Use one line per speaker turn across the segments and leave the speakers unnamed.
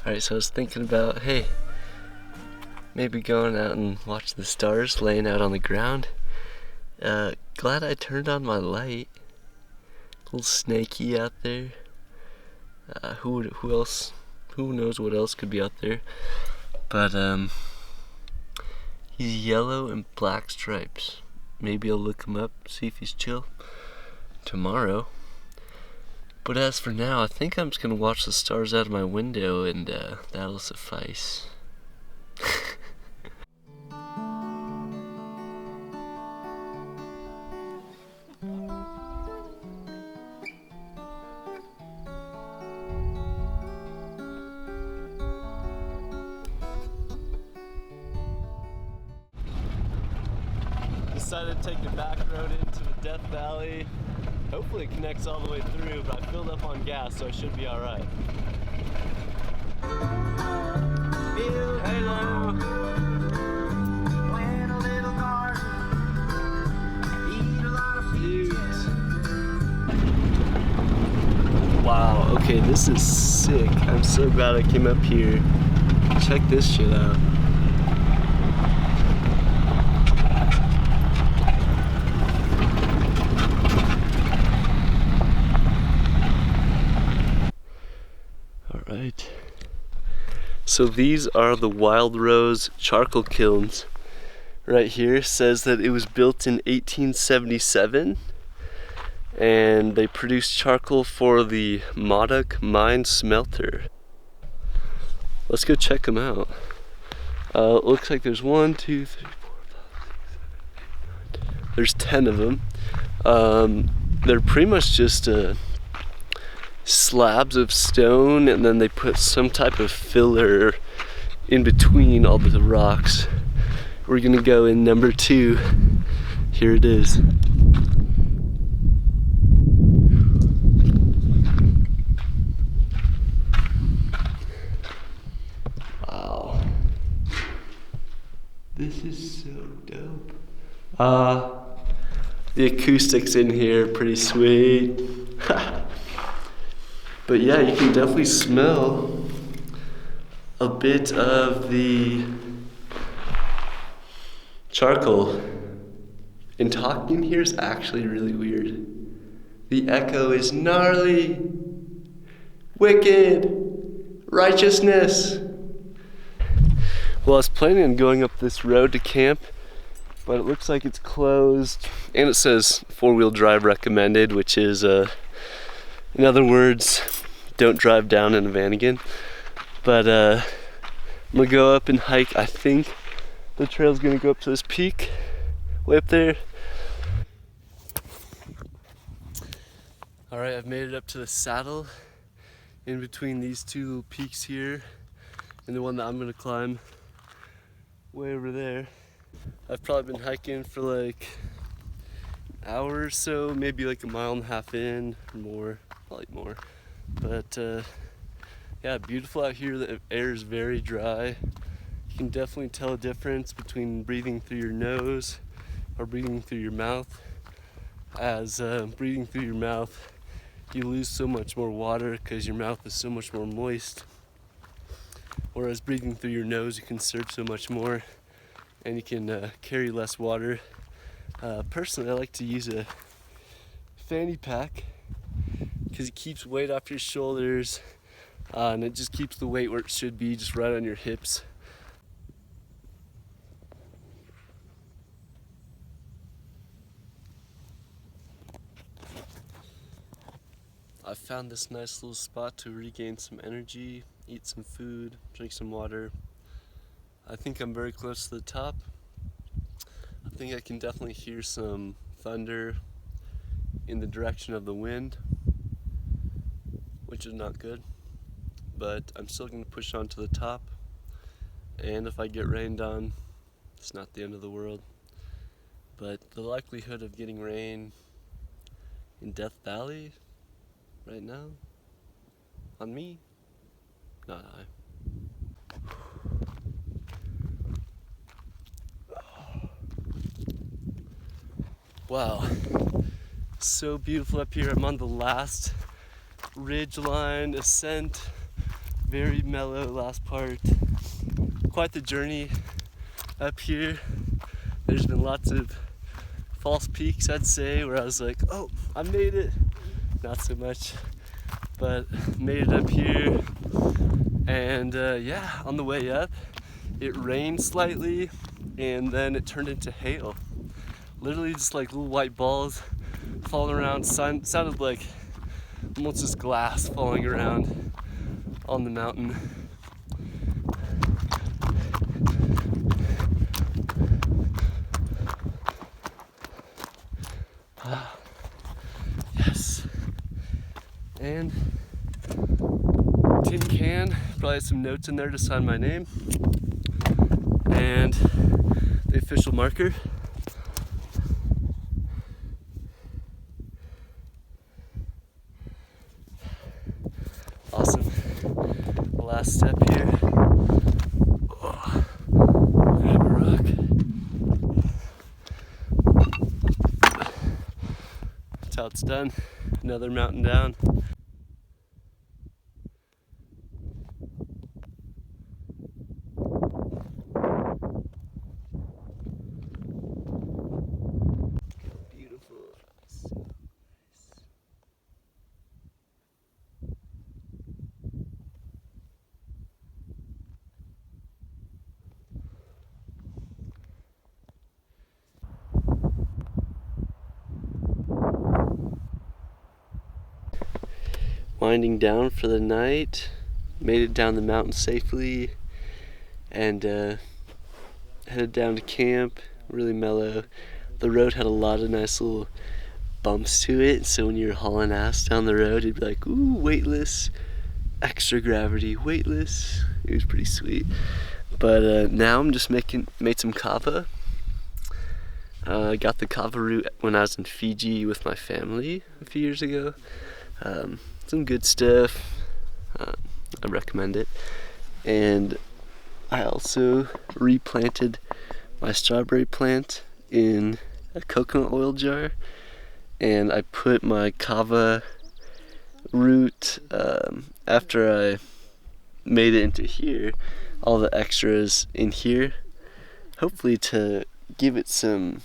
Alright, so I was thinking about, hey, maybe going out and watch the stars laying out on the ground. Glad I turned on my light. A little snaky out there. Who else? Who knows what else could be out there? But he's yellow and black stripes. Maybe I'll look him up, see if he's chill tomorrow. But as for now, I think I'm just gonna watch the stars out of my window, and that'll suffice. Decided to take the back road into the Death Valley. Hopefully it connects all the way through, but I filled up on gas, so I should be alright. Hello! Plant a little garden, eat a lot of fruit. Wow, okay, this is sick. I'm so glad I came up here. Check this shit out. Alright, so these are the Wild Rose charcoal kilns. Right here says that it was built in 1877 and they produced charcoal for the Mojave mine smelter. Let's go check them out. It looks like there's 1, 2, 3, 4, 5, 6, 7, 8, 9, 10. There's 10 of them. They're pretty much just slabs of stone, and then they put some type of filler in between all the rocks. We're gonna go in number 2. Here it is. Wow. This is so dope. The acoustics in here are pretty sweet. But yeah, you can definitely smell a bit of the charcoal. And talking here is actually really weird. The echo is gnarly, wicked, righteousness. Well, I was planning on going up this road to camp, but it looks like it's closed. And it says 4-wheel drive recommended, which is in other words, don't drive down in a Vanagon. But I'm gonna go up and hike. I think the trail's gonna go up to this peak, way up there. Alright, I've made it up to the saddle, in between these 2 little peaks here, and the one that I'm gonna climb way over there. I've probably been hiking for like an hour or so, maybe like a 1.5 miles in, or more. Probably more, but yeah, beautiful out here. The air is very dry. You can definitely tell a difference between breathing through your nose or breathing through your mouth. As breathing through your mouth, you lose so much more water because your mouth is so much more moist, whereas breathing through your nose, you conserve so much more and you can carry less water. Personally, I like to use a fanny pack because it keeps weight off your shoulders, and it just keeps the weight where it should be, just right on your hips. I found this nice little spot to regain some energy, eat some food, drink some water. I think I'm very close to the top. I think I can definitely hear some thunder in the direction of the wind, which is not good, but I'm still going to push on to the top, and if I get rained on, it's not the end of the world. But the likelihood of getting rain in Death Valley right now, on me, not high. Wow, so beautiful up here. I'm on the last ridge line ascent Very mellow last part. Quite the journey up here. There's been lots of false peaks, I'd say, where I was like, oh, I made it. Not so much, but made it up here. And yeah, on the way up, it rained slightly and then it turned into hail. Literally just like little white balls falling around. Sounded like almost just glass falling around on the mountain. Yes. And tin can, probably had some notes in there to sign my name. And the official marker. Awesome. The last step here. Oh, grab a rock. That's how it's done. Another mountain down. Beautiful. So nice. Winding down for the night, made it down the mountain safely, and headed down to camp. Really mellow. The road had a lot of nice little bumps to it, so when you're hauling ass down the road, it'd be like, ooh, weightless, extra gravity, weightless. It was pretty sweet. But now I'm just made some kava. I got the kava root when I was in Fiji with my family a few years ago. Some good stuff. I recommend it. And I also replanted my strawberry plant in a coconut oil jar, and I put my kava root after I made it into here, all the extras in here, hopefully to give it some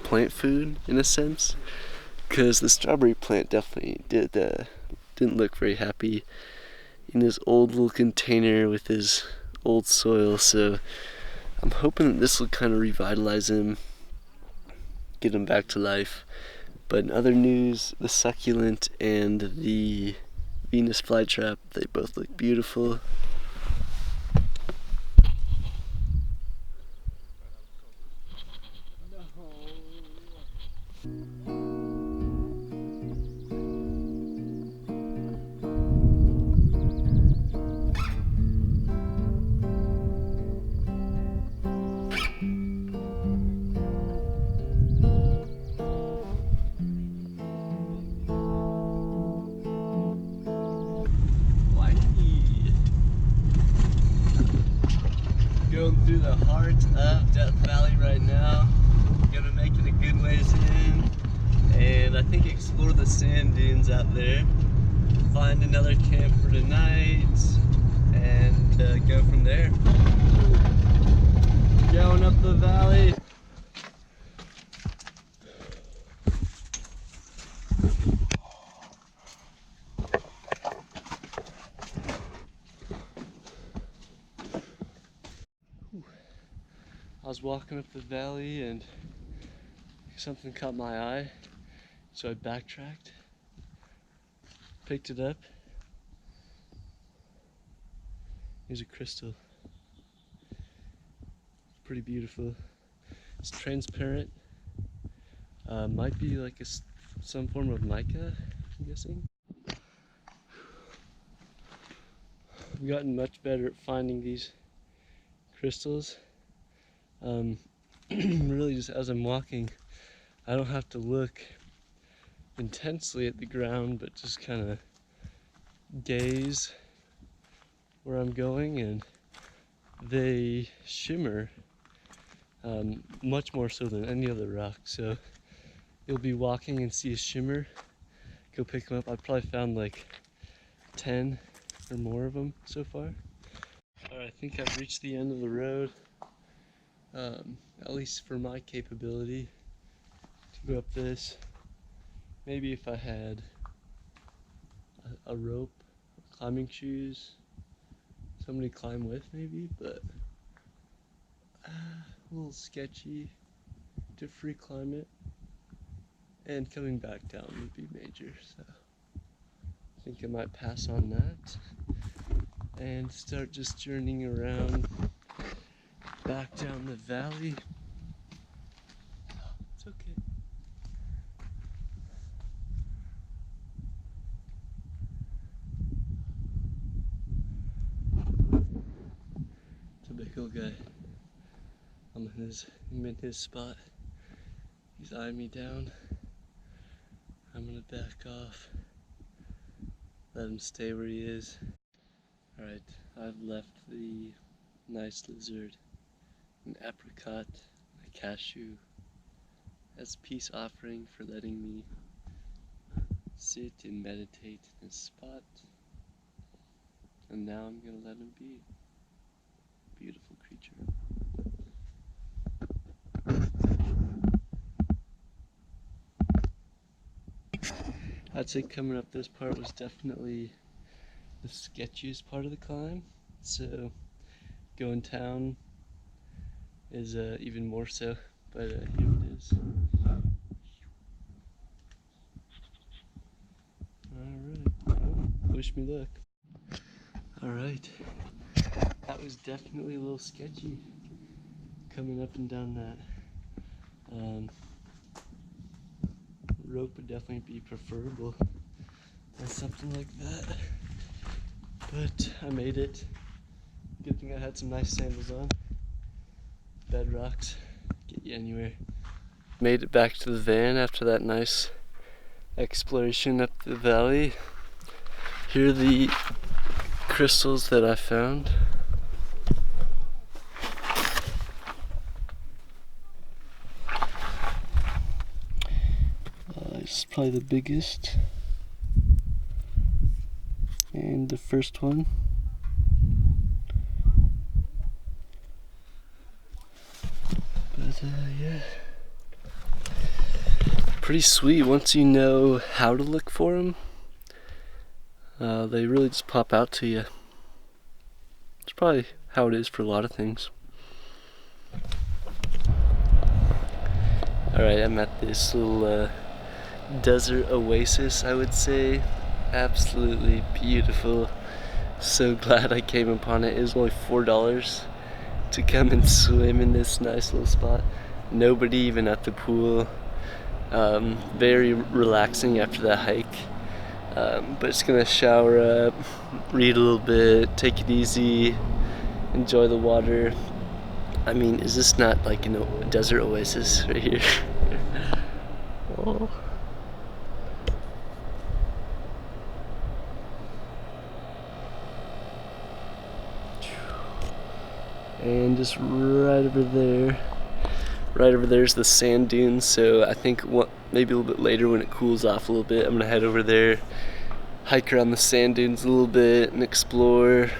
plant food in a sense. Because the strawberry plant definitely didn't look very happy in his old little container with his old soil, so I'm hoping that this will kind of revitalize him, get him back to life. But in other news, the succulent and the Venus flytrap, they both look beautiful. Going through the heart of Death Valley right now. Gonna make it a good ways in, and I think explore the sand dunes out there. Find another camp for tonight, and go from there. Going up the valley. I was walking up the valley and something caught my eye, so I backtracked, picked it up. Here's a crystal. Pretty beautiful. It's transparent. Might be like some form of mica, I'm guessing. I've gotten much better at finding these crystals. Really just as I'm walking, I don't have to look intensely at the ground, but just kind of gaze where I'm going, and they shimmer much more so than any other rock. So you'll be walking and see a shimmer, go pick them up. I probably found like 10 or more of them so far. Alright, I think I've reached the end of the road, at least for my capability to go up this. Maybe if I had a rope, climbing shoes, somebody to climb with maybe, but a little sketchy to free climb it, and coming back down would be major, so I think I might pass on that and start just journeying around back down the valley. It's okay. It's a big old guy. I'm in his spot. He's eyeing me down. I'm gonna back off. Let him stay where he is. Alright, I've left the nice lizard, an apricot, a cashew, as peace offering for letting me sit and meditate in his spot. And now I'm gonna let him be. Beautiful creature. I'd say coming up this part was definitely the sketchiest part of the climb, so going down is even more so, but here it is. Alright, well, wish me luck. Alright, that was definitely a little sketchy, coming up and down that. Rope would definitely be preferable than something like that, but I made it. Good thing I had some nice sandals on. Bedrocks get you anywhere. Made it back to the van after that nice exploration up the valley. Here are the crystals that I found. This is probably the biggest and the first one. But yeah, pretty sweet once you know how to look for them. They really just pop out to you. It's probably how it is for a lot of things. Alright, I'm at this little desert oasis, I would say. Absolutely beautiful. So glad I came upon it. It was only $4 to come and swim in this nice little spot. Nobody even at the pool. Very relaxing after that hike. But just gonna shower up, read a little bit, take it easy, enjoy the water. I mean, is this not like a desert oasis right here? Oh. And just right over there's the sand dunes, so I think maybe a little bit later when it cools off a little bit, I'm gonna head over there, hike around the sand dunes a little bit and explore.